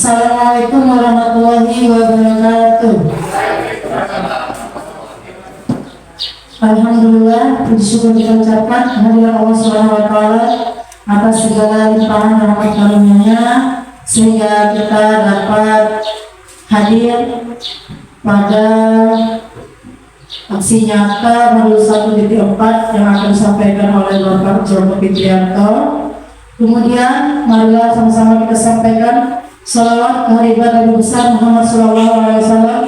Assalamualaikum warahmatullahi wabarakatuh. Alhamdulillah, puji syukur kita ucapkan kehadirat Allah Subhanahu wa taala atas segala limpahan rahmat karunia-Nya sehingga kita dapat hadir pada aksi nyata modul 1.4 yang akan disampaikan oleh Bapak Joko Fitrianto. Kemudian marilah sama-sama kita sampaikan salawat kehadirat Nabi besar Muhammad SAW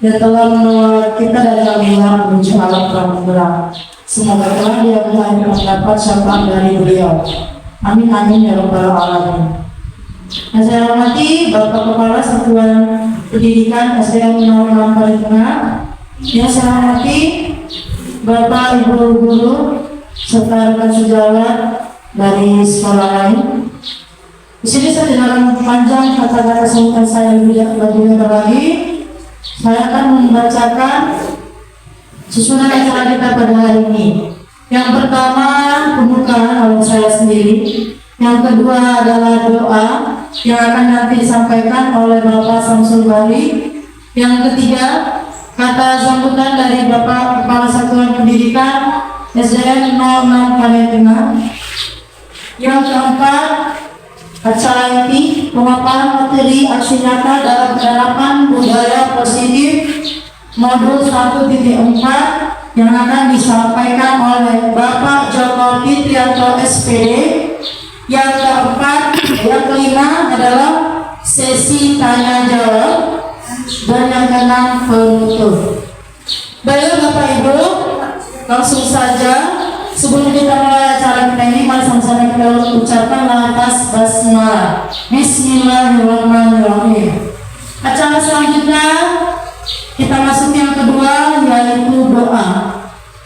yang telah menolong kita dari alam menuju alam terang. Semoga telah dia mendapat syafaat dari beliau. Amin amin ya rabbal alamin. Yang saya hormati Bapak Kepala Satuan Pendidikan SDN Nomor 6 Paripurna. Yang saya hormati Bapak Ibu guru serta rekan sejawat dari sekolah lain. Di sini saya tidak panjang kata-kata singkat saya lebih lagi. Saya akan membacakan susunan acara kita pada hari ini. Yang pertama pembukaan oleh saya sendiri. Yang kedua adalah doa yang akan nanti disampaikan oleh Bapak Samsul Bari. Yang ketiga kata sambutan dari Bapak Kepala Satuan Pendidikan SDN 06 Palembang. Yang keempat acara ini pemaparan materi aksi nyata dalam penerapan budaya positif modul 1.4 yang akan disampaikan oleh Bapak Joko Fitrianto SPD. Yang keempat, yang kelima adalah sesi tanya jawab dan yang keenam penutup. Baik Bapak Ibu, langsung saja sebelum kita mulai acara kita ini, mari sama-sama kita ucapkan lafaz basmalah. Bismillahirrahmanirrahim. Acara selanjutnya kita masuk yang kedua, yaitu doa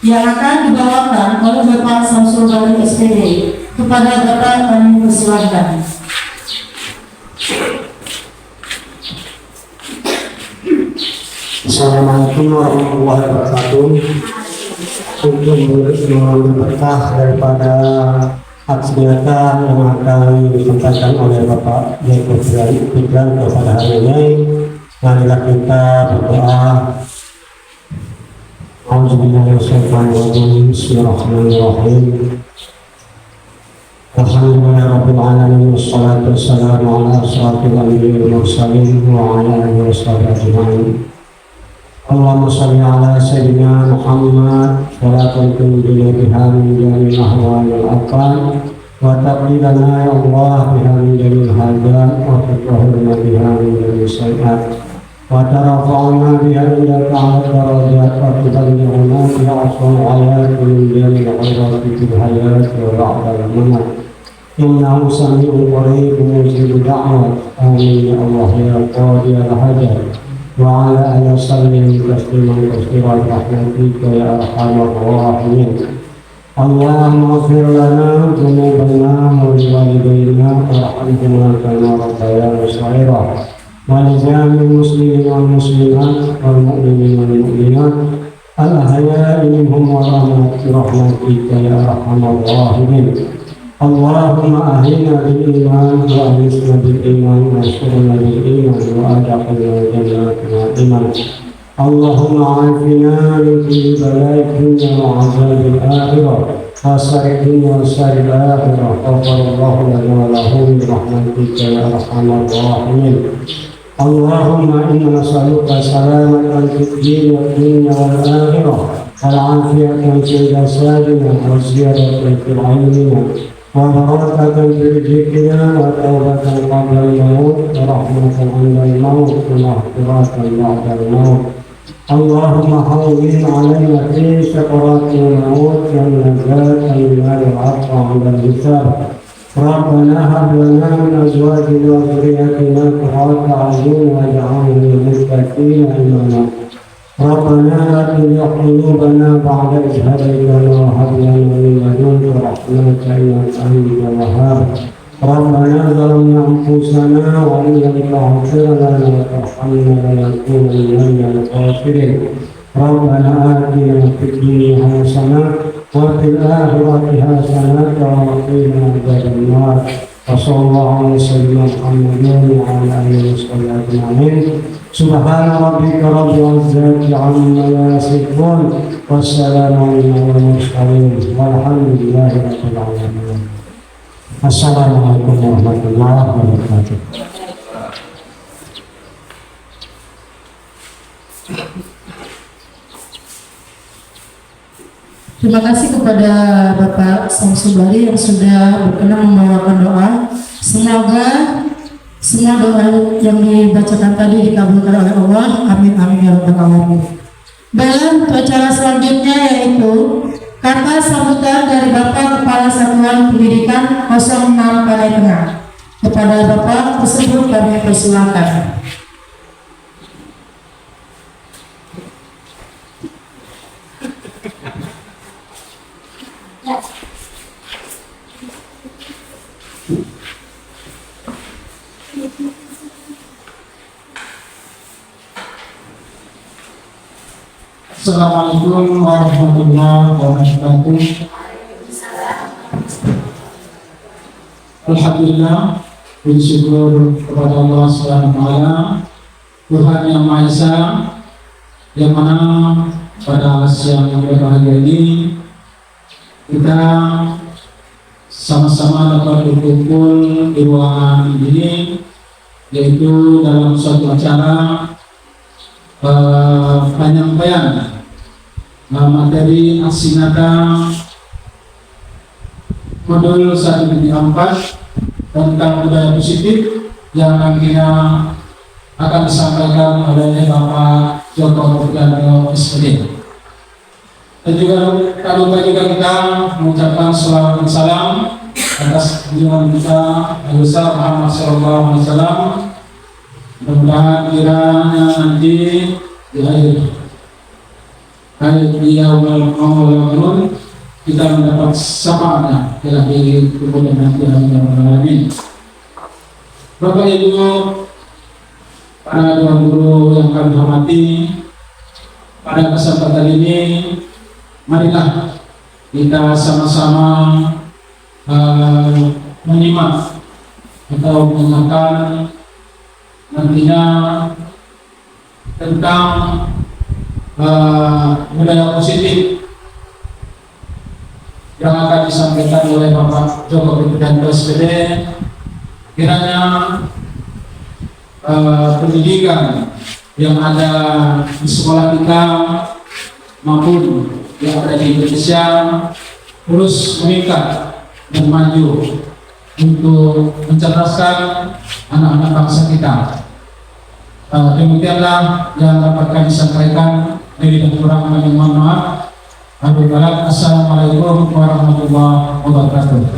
yang akan dibawakan oleh Bapak Samsul Bari SPD. Kepada Bapak kami persilahkan. Assalamualaikum warahmatullahi wabarakatuh. Untuk berkah daripada aksi nyata yang akan disampaikan oleh Bapak Joko Fitrianto pada hari ini, marilah kita berdoa. Auzubillahiminasyaitonirrajim. Bismillahirrahmanirrahim. Alhamdulillahirabbil alamin wassalatu wassalamu ala asyrafil anbiya'i wal mursalin wa ala alihi washabihi ajma'in. Allahumma shalli ala sayyidina Muhammad salatan tunjina biha min jami'il ahwal wal afan wa taqdilana ya Allah biha min jami'il hajat wa tutahhirna biha min jami'is sayyi'at wa tarfa'na biha indaka 'ala darajat wa tuballighuna biha asal ayat min jami'il khairati fil hayat wa ba'da al-mamat. Innahu sami'un qaribun mujibud da'wat. Amin ya Allah ya qadiyal hajat. Wa ala alihi wasallam tasliman katsiran rahmatika ya arhamar rahimin. Allahumma ighfir lana dzunubana wa liwalidayna warhamhuma kama rabbayana shaghira wa li jami'il muslimin wal muslimat wal mu'minin wal mu'minat al ahya'i minhum wa rahmatika ya arhamar rahimin. Allahumma ahyina bil iman wa amisna bil iman wa syurna bil iman wa adkhilna jannatal iman. Allahumma afina min kulli bala'in dunya wa 'adzabil akhirah wa sarifna wa saril akhirah. Ghafarallahu lana wa lahum bi rahmatika ya arhamar rahimin. Allahumma inna nas'aluka salamatan fid din wad dunya wal akhirah wal 'afiyatan fil jasadina wa ziyadatan fil 'ilmina وبركة برزقنا وتوبة قبل الموت ورحمة عند الموت ومغفرة بعد الموت. اللهم هون علينا في سكرات الموت والنجاة من العطف عند الحساب. ربنا هب لنا من أزواجنا وذرياتنا قرة أعين واجعلنا للمتقين إماما. ربنا لا تزغ قلوبنا بعد إذ هديتنا وهب لنا من لدنك رحمة إنك أنت الوهاب. ربنا ظلمنا أنفسنا وإن لم تغفر لنا وترحمنا لنكونن من الخاسرين. ربنا آتنا في الدنيا حسنة وفي الآخرة حسنة وقنا عذاب النار وصلى الله على سيدنا محمد وعلى آله وصحبه أجمعين سبحان ربك رب العزة عما يصفون والسلام على المرسلين والحمد لله رب العالمين. Assalamualaikum warahmatullahi wabarakatuh. Terima kasih kepada Bapak Samsubari yang sudah berkenan membawakan doa. Semoga semua doa yang dibacakan tadi dikabulkan oleh Allah. Amin amin ya rabbal alamin. Dan acara selanjutnya yaitu kata sambutan dari Bapak Kepala Satuan Pendidikan 06 Panai Tengah. Kepada Bapak tersebut kami persilakan. Assalamualaikum warahmatullahi wabarakatuh. Alhamdulillah, puji syukur kepada Allah Subhanahu wa taala, Tuhan yang Maha Esa, yang mana pada siang yang berbahagia ini kita sama-sama dapat berkumpul di ruangan ini, yaitu dalam suatu acara penyampaian materi aksi nyata modul 1.4 tentang budaya positif yang nantinya akan disampaikan oleh Bapak Joko Purgano SPD. Dan juga tak lupa juga kita mengucapkan salawat dan salam atas junjungan kita Nabi besar Muhammad SAW. Mudah-mudahan kiranya nanti di akhir beliau mengulang kita mendapat syafaatnya di kemudian nanti. Amin. Bapak Ibu, para dua guru yang kami hormati, pada kesempatan ini marilah kita sama-sama menyimak atau mendengarkan nantinya tentang budaya positif yang akan disampaikan oleh Bapak Joko Purgano SPD. Kiranya pendidikan yang ada di sekolah kita maupun yang ada di Indonesia terus meningkat dan maju untuk mencerdaskan anak-anak bangsa kita. Demikianlah yang dapat kami sampaikan. Dari dan kurang kami mohon maaf. Assalamualaikum warahmatullahi wabarakatuh.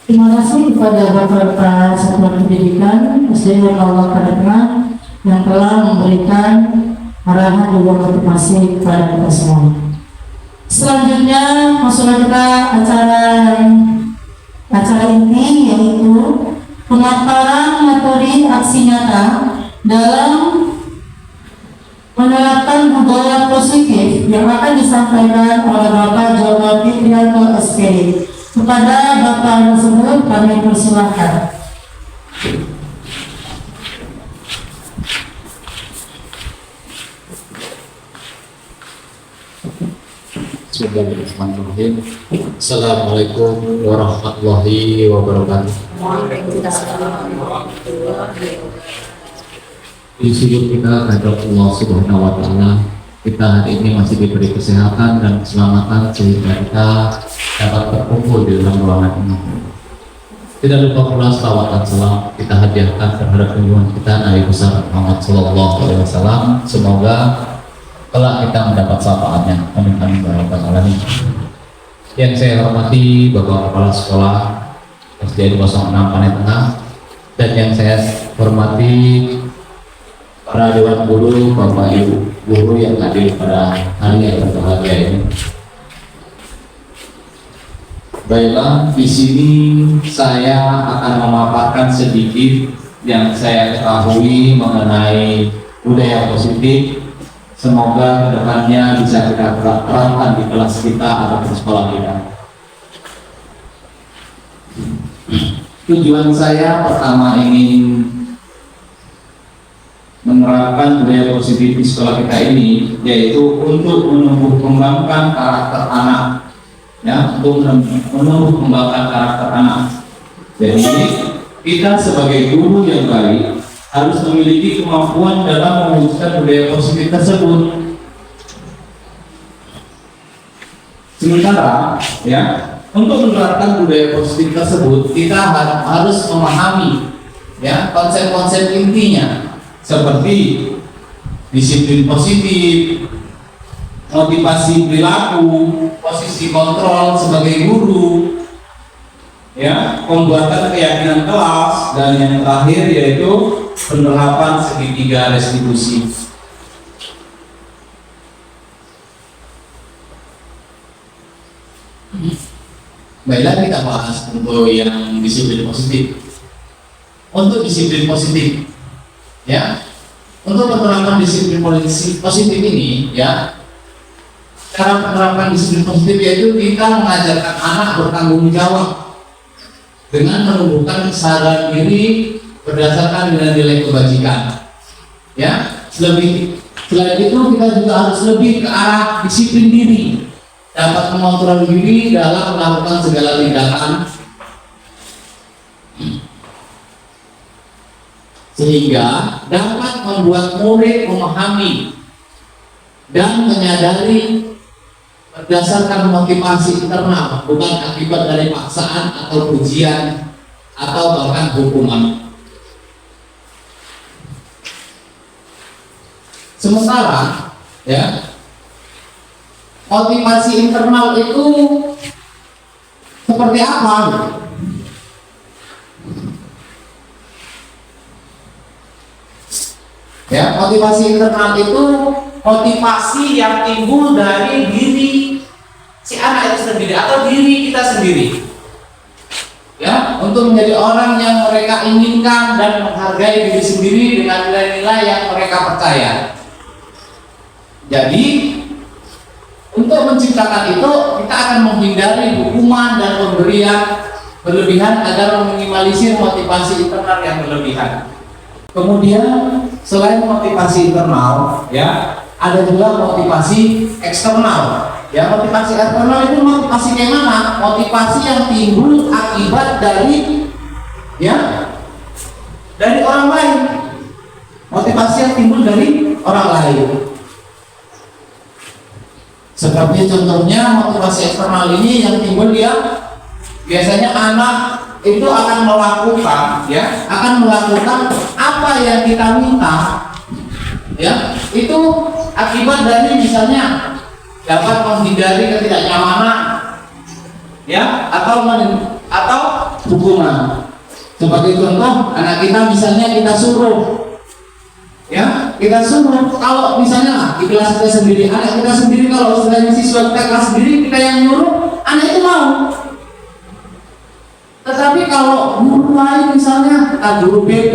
Terima kasih kepada Bapak Kepala Satuan Pendidikan SD Allah Tengah yang telah memberikan arahan dan motivasi kepada kita semua. Selanjutnya masuklah kita acara inti, yaitu pemaparan materi aksi nyata dalam menerapkan budaya positif yang akan disampaikan oleh Bapak Joko Purgano SPD. Kepada Bapak tersebut kami persilakan. Bismillahirrahmanirrahim. Assalamualaikum warahmatullahi wabarakatuh. Syukur kita kepada Allah Subhanahu wa taala, kita hari ini masih diberi kesehatan dan keselamatan sehingga kita dapat berkumpul di dalam ruangan ini. Tidak lupa pula salawat dan salam kita hadiahkan terhadap junjungan kita Nabi besar Muhammad SAW. Semoga kelak kita mendapat syafaatnya. Amin amin ya rabbal alamin. Yang saya hormati Bapak Kepala Sekolah SD 06 Panai Tengah, dan yang saya hormati para dewan guru, Bapak Ibu guru yang hadir pada hari yang berbahagia ini. Baiklah, di sini saya akan memaparkan sedikit yang saya ketahui mengenai budaya positif. Semoga kedepannya bisa kita terapkan di kelas kita atau di sekolah kita. Tujuan saya pertama ingin menerapkan budaya positif di sekolah kita ini, yaitu untuk menumbuh kembangkan karakter anak, ya, untuk menumbuh kembangkan karakter anak. Jadi kita sebagai guru yang baik harus memiliki kemampuan dalam mewujudkan budaya positif tersebut. Sementara, ya, untuk menerapkan budaya positif tersebut kita harus memahami, ya, konsep-konsep intinya seperti disiplin positif, motivasi perilaku, posisi kontrol sebagai guru, ya, pembuatan keyakinan kelas, dan yang terakhir yaitu penerapan segitiga restitusi. Baiklah, kita bahas untuk yang disiplin positif. Untuk disiplin positif, ya, untuk penerapan disiplin positif ini, ya, cara penerapan disiplin positif yaitu kita mengajarkan anak bertanggung jawab dengan menumbuhkan kesadaran diri berdasarkan nilai-nilai kebajikan, ya. Selain itu kita juga harus lebih ke arah disiplin diri, dapat mengontrol diri dalam melakukan segala tindakan, sehingga dapat membuat murid memahami dan menyadari berdasarkan motivasi internal, bukan akibat dari paksaan atau pujian atau bahkan hukuman. Sementara, ya, motivasi internal itu seperti apa? Ya, motivasi internal itu motivasi yang timbul dari diri si anak itu sendiri atau diri kita sendiri, ya, untuk menjadi orang yang mereka inginkan dan menghargai diri sendiri dengan nilai-nilai yang mereka percaya. Jadi untuk menciptakan itu kita akan menghindari hukuman dan pemberian berlebihan agar meminimalisir motivasi internal yang berlebihan. Kemudian selain motivasi internal, ya, ada juga motivasi eksternal. Ya, motivasi eksternal itu motivasi kayak mana? Motivasi yang timbul akibat dari, ya, dari orang lain. Motivasi yang timbul dari orang lain. Seperti contohnya motivasi eksternal ini yang timbul dia biasanya anak itu akan melakukan, ya, akan melakukan apa yang kita minta, ya, itu akibat dari misalnya dapat menghindari ketidaknyamanan, ya, atau hukuman. Sebagai contoh, anak kita misalnya kita suruh, ya, kita suruh kalau misalnya di kelas kita sendiri, anak kita sendiri, kalau selain siswa kita kelas sendiri kita yang nyuruh, anak itu mau. Tetapi kalau guru lain misalnya, entah guru BP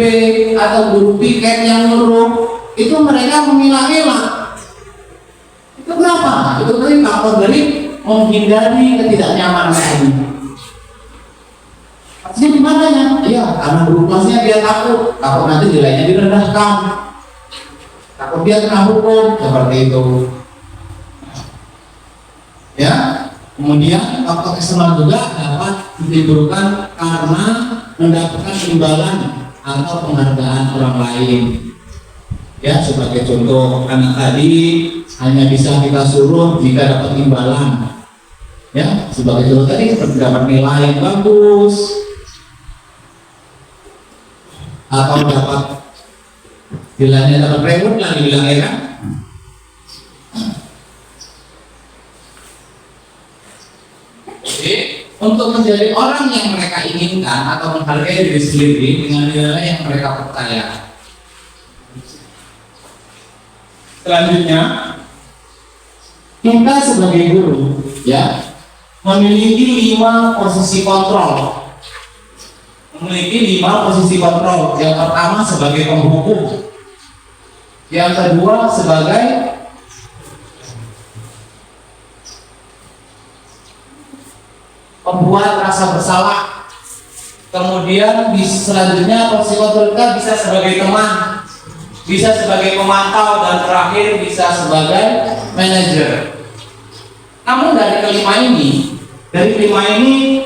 atau guru piket yang nyuruh, itu mereka mengelak-elak. Itu kenapa? Itu tadi faktor dari menghindari ketidaknyamanan ini. Artinya di mana ya? Iya, karena guru kelasnya dia takut nanti nilainya direndahkan, takut dia kena hukum, seperti itu. Ya. Kemudian faktor eksternal juga dapat ditimbulkan karena mendapatkan imbalan atau penghargaan orang lain. Ya, sebagai contoh, anak tadi hanya bisa kita suruh jika dapat imbalan. Ya, sebagai contoh tadi seperti dapat nilai yang bagus atau dapat nilainya dapat reward lah dibilang, ya kan? Jadi, untuk menjadi orang yang mereka inginkan atau menghargai diri sendiri dengan nilai yang mereka percaya. Selanjutnya, kita sebagai guru, ya, memiliki 5 posisi kontrol memiliki 5 posisi kontrol. Yang pertama sebagai penghukum, yang kedua sebagai pembuat rasa bersalah, kemudian selanjutnya posisi kontrol kita bisa sebagai teman, bisa sebagai pemantau, dan terakhir bisa sebagai manajer. Namun dari kelima ini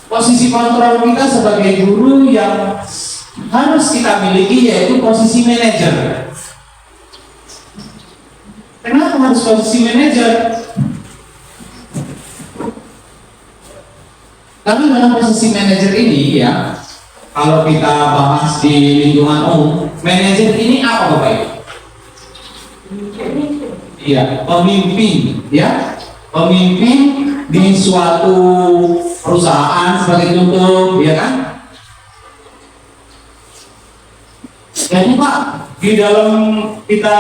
posisi kontrol kita sebagai guru yang harus kita miliki yaitu posisi manajer. Kenapa harus posisi manajer? Karena dalam posisi manajer ini ya, kalau kita bahas di lingkungan umum, manajer ini apa Bapak Ibu? Iya, pemimpin ya, pemimpin di suatu perusahaan sebagai contoh, ya kan? Jadi Pak, di dalam kita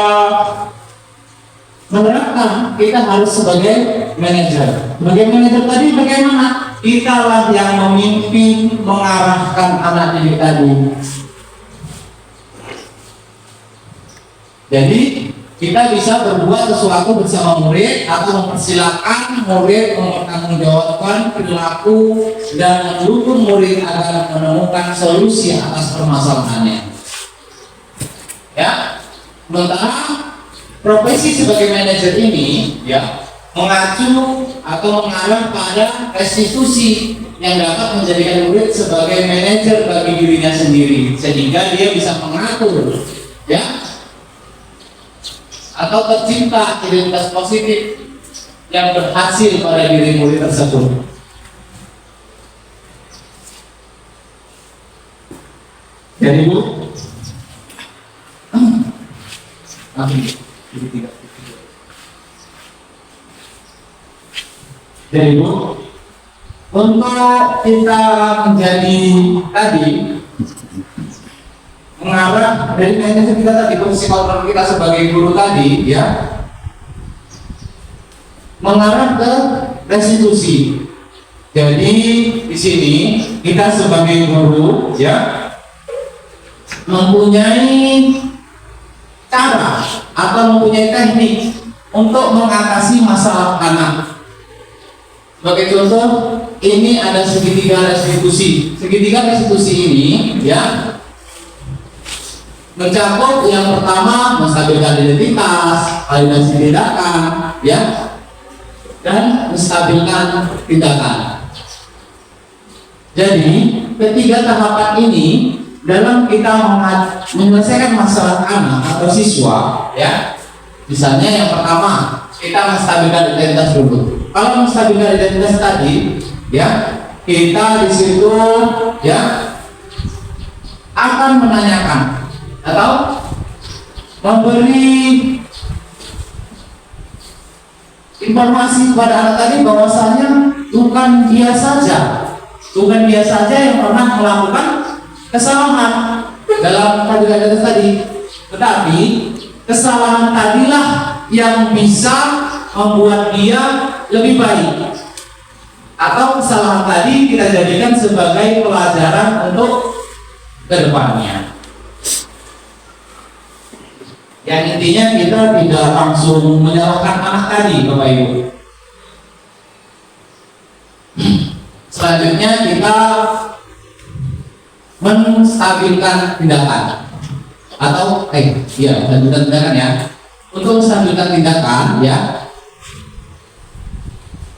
menerapkan, kita harus sebagai manajer. Sebagai manajer tadi bagaimana? Kita lah yang memimpin, mengarahkan anak didik tadi. Jadi kita bisa berbuat sesuatu bersama murid atau mempersilahkan murid mempertanggungjawabkan perilaku dan mendukung murid agar menemukan solusi atas permasalahannya. Ya, sementara profesi sebagai manajer ini ya mengacu atau mengarah pada restitusi yang dapat menjadikan murid sebagai manajer bagi dirinya sendiri, sehingga dia bisa mengatur ya atau tercipta identitas positif yang berhasil pada diri murid tersebut. Jadi Bu, jadi Bu, untuk kita menjadi tadi mengarah dari manajer kita tadi, posisi kontrol kita sebagai guru tadi ya, mengarah ke restitusi. Jadi di sini kita sebagai guru ya mempunyai cara atau mempunyai teknik untuk mengatasi masalah anak. Sebagai contoh, ini ada segitiga restitusi. Segitiga restitusi ini ya mencakup yang pertama menstabilkan identitas, validasi tindakan, ya, dan menstabilkan tindakan. Jadi ketiga tahapan ini dalam kita menyelesaikan masalah anak atau siswa, ya, misalnya yang pertama kita menstabilkan identitas dulu. Kalau menstabilkan identitas tadi, ya, kita di situ, ya, akan menanyakan atau memberi informasi kepada anak tadi bahwasanya bukan dia saja yang pernah melakukan kesalahan dalam kaidah tadi, tetapi kesalahan tadilah yang bisa membuat dia lebih baik, atau kesalahan tadi kita jadikan sebagai pelajaran untuk kedepannya. Yang intinya kita tidak langsung menyalahkan anak tadi, Bapak Ibu. Selanjutnya kita menstabilkan tindakan atau menstabilkan tindakan ya. Untuk menstabilkan tindakan ya,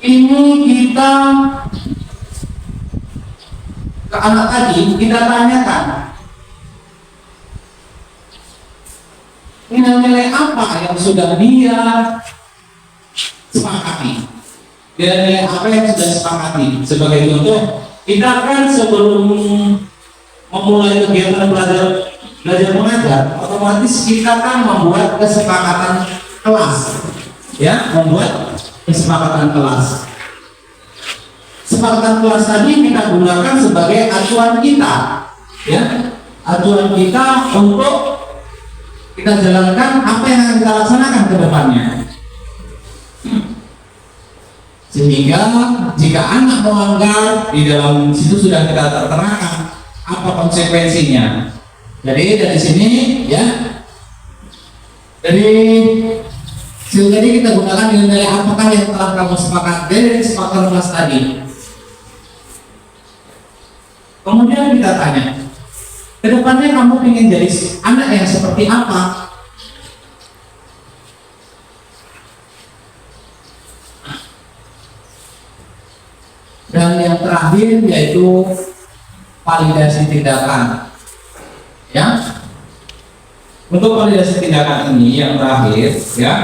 ini kita ke anak tadi kita tanyakan nilai-nilai apa yang sudah dia sepakati, nilai-nilai apa yang sudah sepakati. Sebagai contoh, kita kan sebelum memulai kegiatan belajar mengajar, otomatis kita kan membuat kesepakatan kelas, ya, membuat kesepakatan kelas. Kesepakatan kelas tadi kita gunakan sebagai acuan kita, ya, acuan kita untuk kita jalankan apa yang akan kita laksanakan ke depannya. Sehingga jika anak melanggar, di dalam situ sudah kita terterakan apa konsekuensinya. Jadi dari sini ya, dari situ tadi kita gunakan nilai apakah yang telah kamu sepakati dari kesepakatan kelas tadi. Kemudian kita tanya, kedepannya kamu ingin jadi anak yang seperti apa? Dan yang terakhir yaitu validasi tindakan. Ya, untuk validasi tindakan ini yang terakhir ya,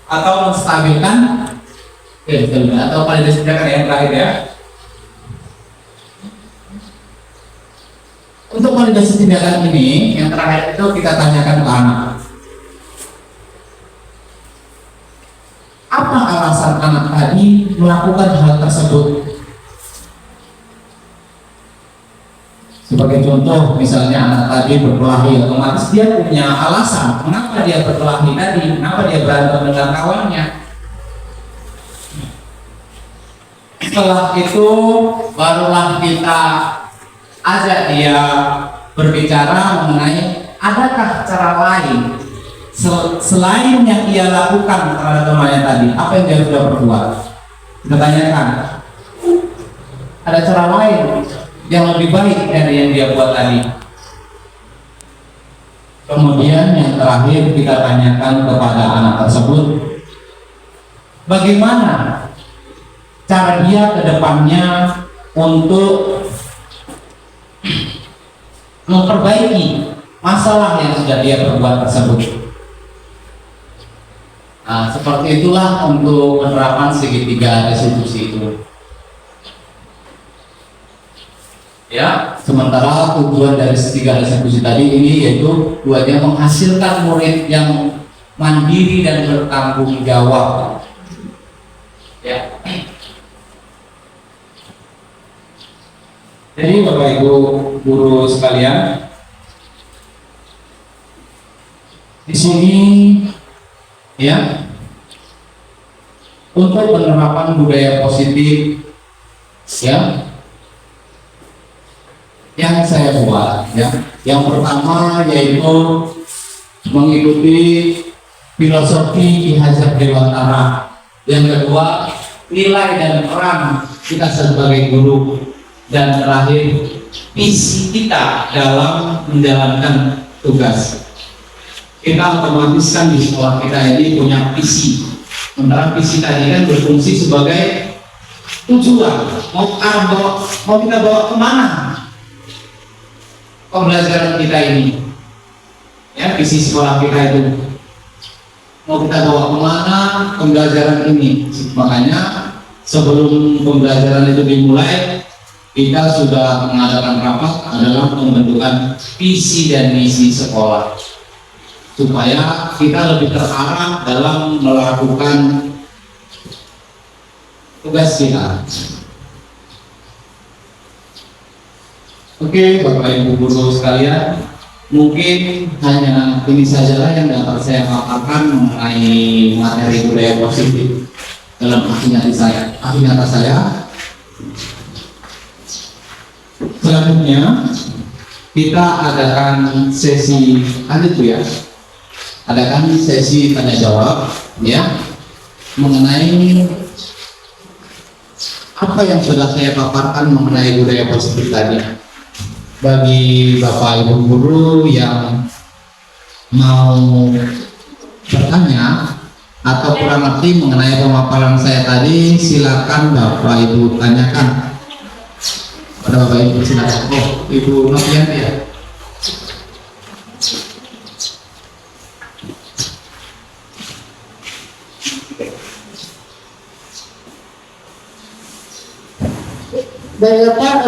atau menstabilkan, atau validasi tindakan yang terakhir ya. Untuk validasi tindakan ini yang terakhir itu kita tanyakan ke anak. Apa alasan anak tadi melakukan hal tersebut? Sebagai contoh, misalnya anak tadi berkelahi, otomatis dia punya alasan mengapa dia berkelahi tadi, kenapa dia berantem dengan kawannya. Setelah itu barulah kita ajak dia berbicara mengenai adakah cara lain selain yang ia lakukan terhadap temannya tadi, apa yang dia sudah berbuat. Kita tanyakan, ada cara lain yang lebih baik dari yang dia buat tadi. Kemudian yang terakhir kita tanyakan kepada anak tersebut, bagaimana cara dia ke depannya untuk memperbaiki masalah yang sudah dia perbuat tersebut. Nah, seperti itulah untuk penerapan segitiga restitusi itu. Ya, sementara tujuan dari segitiga restitusi tadi ini yaitu tujuannya menghasilkan murid yang mandiri dan bertanggung jawab. Ya. Jadi Bapak Ibu guru sekalian, di sini ya, untuk penerapan budaya positif ya, yang saya buat ya, yang pertama yaitu mengikuti filosofi Ki Hajar Dewantara. Yang kedua, nilai dan peran kita sebagai guru. Dan terakhir, visi kita dalam menjalankan tugas. Kita otomatis kan di sekolah kita ini punya visi. Sementara visi tadi kan berfungsi sebagai tujuan. Mau kita bawa kemana pembelajaran kita ini? Ya, visi sekolah kita itu mau kita bawa kemana pembelajaran ini. Makanya sebelum pembelajaran itu dimulai, kita sudah mengadakan rapat adalah pembentukan visi dan misi sekolah supaya kita lebih terarah dalam melakukan tugas kita. Oke, Bapak Ibu guru sekalian, mungkin hanya ini sajalah yang dapat saya paparkan mengenai materi budaya positif dalam aksi nyata saya. Selanjutnya kita adakan sesi tanya jawab ya, mengenai apa yang sudah saya paparkan mengenai budaya positif tadi. Bagi Bapak Ibu guru yang mau bertanya atau kurang ngerti mengenai pemaparan saya tadi, silakan Bapak Ibu tanyakan. Pada Bapak Ibu silakan. Oh, Ibu Novianti ya. Baik Bapak,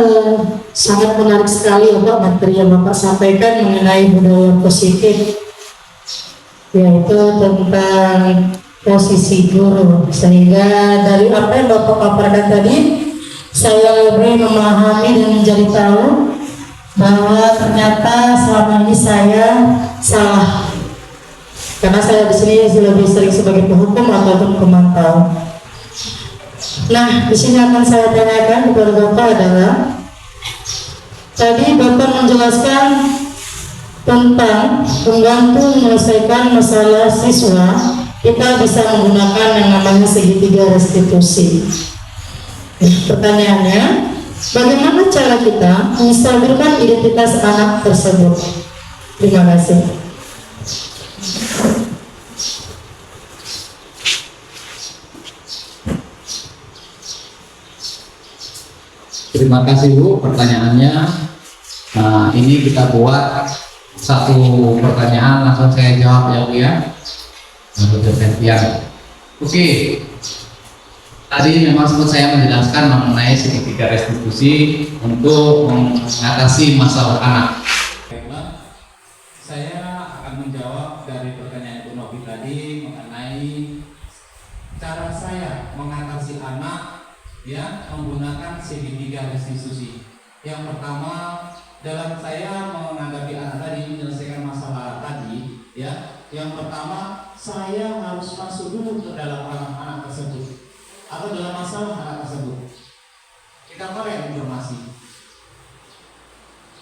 sangat menarik sekali Bapak materi yang Bapak sampaikan mengenai budaya positif, yaitu tentang posisi guru. Sehingga dari apa yang Bapak paparkan tadi, saya lebih memahami dan menjadi tahu bahwa ternyata selama ini saya salah, karena saya di sini lebih sering sebagai penghukum ataupun pemantau. Nah, di sini akan saya tanyakan kepada Bapak adalah, tadi Bapak menjelaskan tentang pembantu menyelesaikan masalah siswa, kita bisa menggunakan yang namanya segitiga restitusi. Pertanyaannya, bagaimana cara kita menstabilkan identitas anak tersebut? Terima kasih. Terima kasih Bu pertanyaannya. Nah, ini kita buat satu pertanyaan langsung saya jawab ya Bu ya. Untuk perhatian. Oke. Tadi memang sempat saya menjelaskan mengenai segitiga restitusi untuk mengatasi masalah anak. Baiklah, saya akan menjawab dari pertanyaan Bu Novi tadi mengenai cara saya mengatasi anak ya menggunakan segitiga restitusi. Yang pertama, dalam saya menghadapi anak tadi, menyelesaikan masalah tadi ya, yang pertama saya harus masuk dulu ke dalam anak tersebut atau dalam masalah anak tersebut. Kita korek informasi,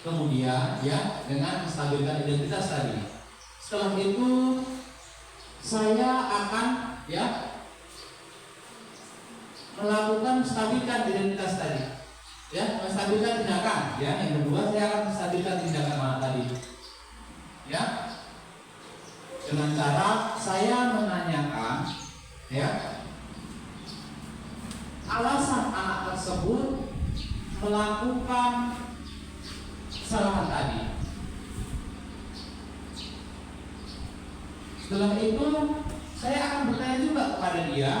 kemudian ya dengan menstabilkan identitas tadi. Setelah itu saya akan ya melakukan menstabilkan identitas tadi, ya menstabilkan tindakan. Ya, yang kedua saya akan menstabilkan tindakan anak tadi, ya dengan cara saya menanyakan, ya alasan anak tersebut melakukan kesalahan tadi. Setelah itu saya akan bertanya juga kepada dia,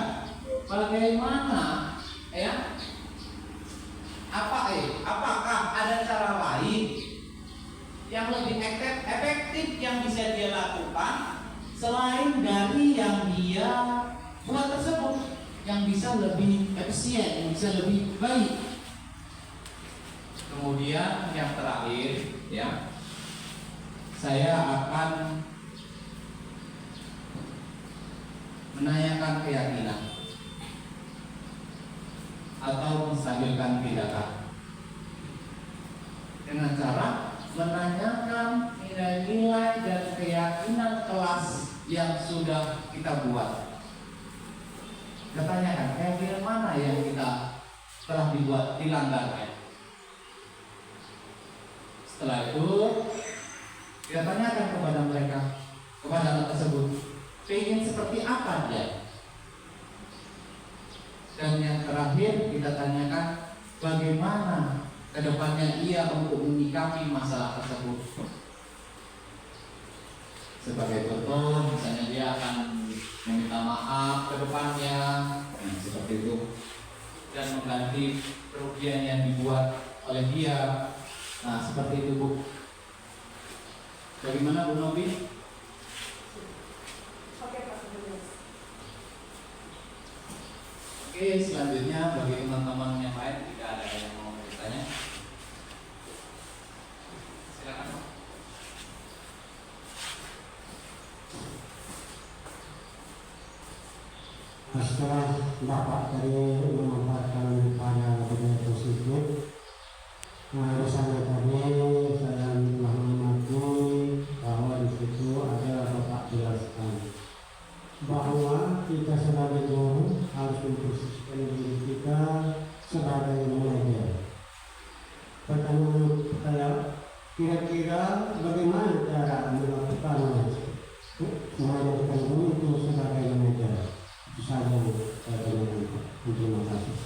bagaimana ya apakah ada cara lain yang lebih efektif yang bisa dia lakukan selain dari yang dia buat tersebut, yang bisa lebih efisien, yang bisa lebih baik. Kemudian yang terakhir ya, saya akan menanyakan keyakinan atau menstabilkan tindakan dengan cara menanyakan nilai-nilai dan keyakinan kelas yang sudah kita buat. Ketanyakan keyakinan mana yang kita telah dibuat dilanggarnya. Setelah itu kita tanyakan kepada mereka, kepada anak tersebut, ingin seperti apa dia. Dan yang terakhir kita tanyakan bagaimana kedepannya ia untuk menyikapi masalah tersebut. Sebagai contoh, misalnya dia akan meminta maaf ke depannya, seperti itu, dan mengganti kerugian yang dibuat oleh dia. Nah, seperti itu Bu. Bagaimana Bu Novi? Oke, selanjutnya bagi teman-teman yang lain jika ada yang mau bertanya, silakan. Setelah Bapak tadi memaparkan pada budaya positif, misalnya tadi saya telah mengamati bahwa di situ ada Bapak jelaskan bahwa kita sebagai guru harus memposisikan diri kita sebagai manajer. Pertanyaan saya, kira-kira bagaimana cara melakukan manajemen guru itu sebagai manajer? Itu saja saya tanyakan. Terima kasih.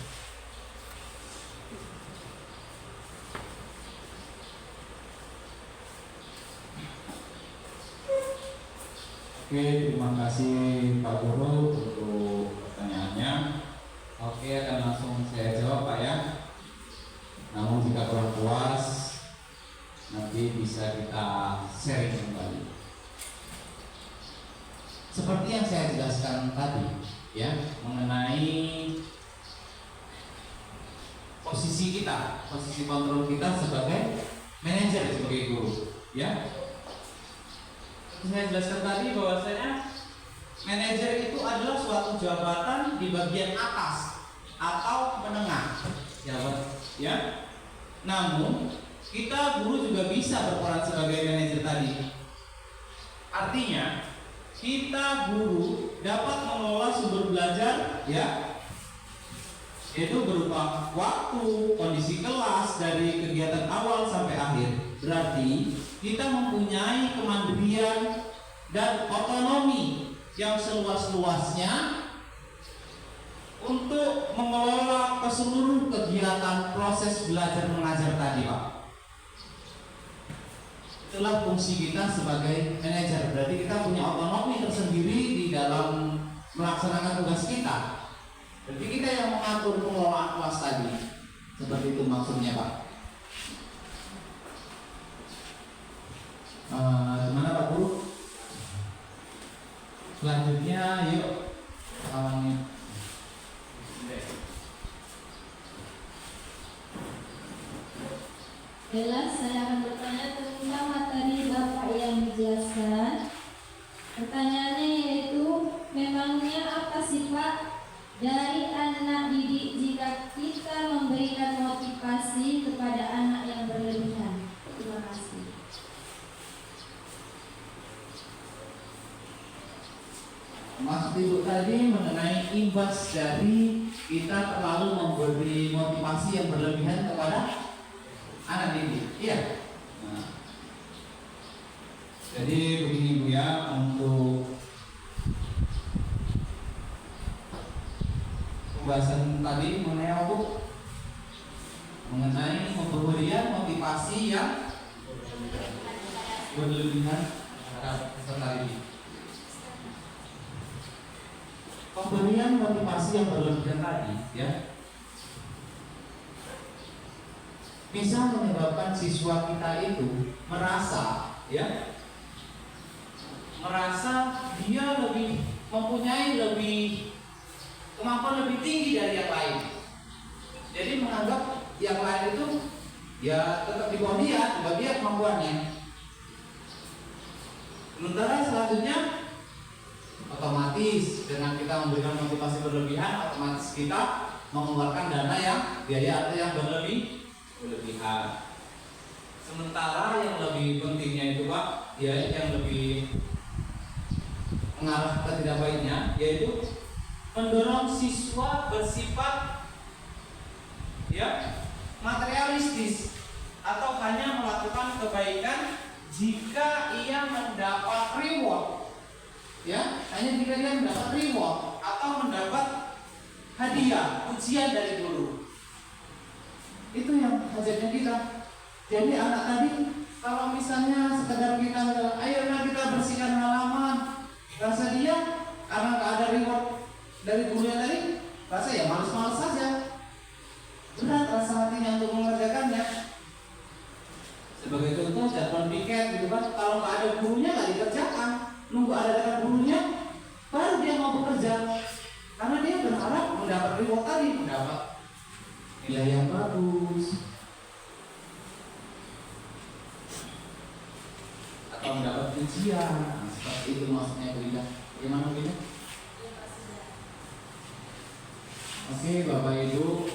Oke, terima kasih Pak Guru untuk pertanyaannya. Oke, akan langsung saya jawab Pak ya. Namun jika kurang puas, nanti bisa kita sharing kembali. Seperti yang saya jelaskan tadi, ya, mengenai posisi kita, posisi kontrol kita sebagai manajer, sebagai guru, ya. Saya jelaskan tadi bahwasanya manajer itu adalah suatu jabatan di bagian atas atau menengah, ya. Namun kita guru juga bisa berperan sebagai manajer tadi. Artinya kita guru dapat mengelola sumber belajar, ya, yaitu berupa waktu, kondisi kelas dari kegiatan awal sampai akhir. Berarti kita mempunyai kemandirian dan otonomi yang seluas-luasnya untuk mengelola keseluruh kegiatan proses belajar mengajar tadi, Pak. Itulah fungsi kita sebagai manajer. Berarti kita punya otonomi tersendiri di dalam melaksanakan tugas kita. Berarti kita yang mengatur pengelolaan kelas tadi. Seperti itu maksudnya, Pak. Gimana Pak Guru? Selanjutnya yuk Jelas, saya akan bertanya tentang materi Bapak yang dijelaskan. Pertanyaannya yaitu, memangnya apa sifat dari anak didik jika kita memberikan motivasi kepada anak yang berlebihan? Terima kasih. Maksud Ibu tadi mengenai imbas dari kita terlalu memberi motivasi yang berlebihan kepada anak didik, iya. Nah, Jadi begini Bu ya, untuk pembahasan tadi mengenai apa, Bu? Mengenai pemberian motivasi yang berlebihan terhadap peserta didik. Pemberian motivasi yang berlebihan tadi, ya, bisa menyebabkan siswa kita itu merasa, ya, merasa dia mempunyai kemampuan lebih tinggi dari yang lain. Jadi menganggap yang lain itu ya tetap di bawah dia kemampuannya. Sementara selanjutnya otomatis dengan kita memberikan motivasi berlebihan, otomatis kita mengeluarkan dana yang biaya yang berlebihan. Sementara yang lebih pentingnya itu Pak, ya, yang lebih mengarah ke tidak baiknya, yaitu mendorong siswa bersifat, ya, materialistis atau hanya melakukan kebaikan jika ia mendapat reward, ya, hanya jika dia mendapat reward atau mendapat hadiah, ujian dari guru. Itu yang hajatnya kita. Jadi anak tadi kalau misalnya sekedar kita bilang, ayo kita bersihkan halaman, rasa dia karena nggak ada reward dari gurunya tadi, rasa ya malas-malas saja, berat rasa hatinya untuk mengerjakannya. Sebagai contoh jadwal piket gitu kan, kalau nggak ada gurunya nggak dikerjakan, nunggu ada dengan gurunya baru dia mau bekerja, karena dia berharap mendapat reward tadi, mendapat nilai yang bagus atau mendapat ujian. Seperti itu maksudnya Bunda. Gimana Bunda? Oke Bapak Ibu,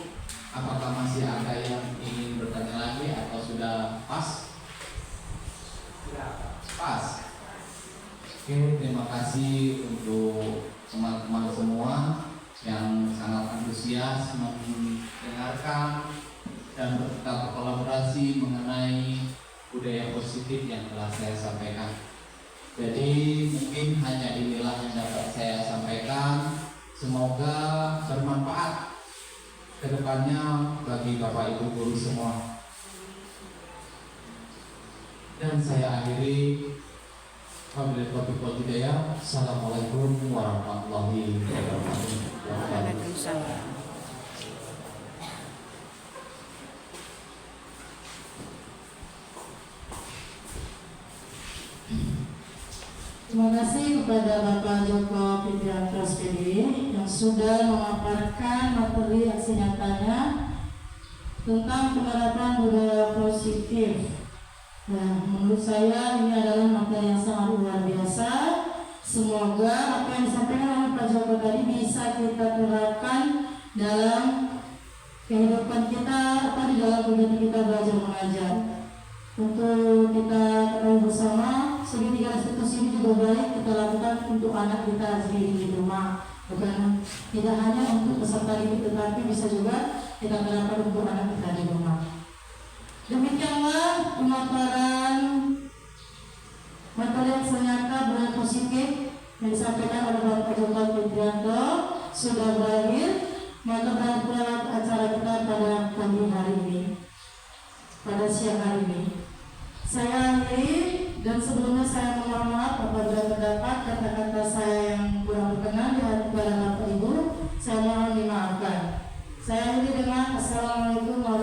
apakah masih ada yang ingin bertanya lagi atau sudah pas? Sudah pas. Oke, terima kasih untuk teman-teman semua yang sangat antusias mendengarkan dan berkolaborasi mengenai budaya positif yang telah saya sampaikan. Jadi mungkin hanya inilah yang dapat saya sampaikan. Semoga bermanfaat kedepannya bagi Bapak Ibu guru semua. Dan saya akhiri. Wabillahi taufiq wal hidayah. Assalamualaikum warahmatullahi wabarakatuh. Waalaikumsalam. Terima kasih kepada Bapak Joko Fitrianto SPD yang sudah memaparkan materi aksi nyatanya tentang penerapan budaya positif. Nah, menurut saya ini adalah materi yang sangat luar biasa. Semoga apa yang disampaikan oleh Pak Joko tadi bisa kita terapkan dalam kehidupan kita, di dalam kegiatan kita belajar mengajar. Untuk kita ketahui bersama, segitiga institusi ini juga baik kita lakukan untuk anak kita sendiri di rumah. Bukan tidak hanya untuk peserta didik, tetapi bisa juga kita terapkan untuk anak kita di rumah. Demikianlah pemaparan materi yang ternyata berpositif yang disampaikan oleh Bapak Joko Fitrianto sudah berakhir. Maka berakhirlah acara kita pada pagi hari ini, pada siang hari ini. Saya akhiri, dan sebelumnya saya mohon maaf apabila terdapat kata-kata saya yang kurang berkenan di hati para Bapak Ibu. Saya mohon dimaafkan. Saya akhiri dengan Assalamualaikum warahmatullahi wabarakatuh.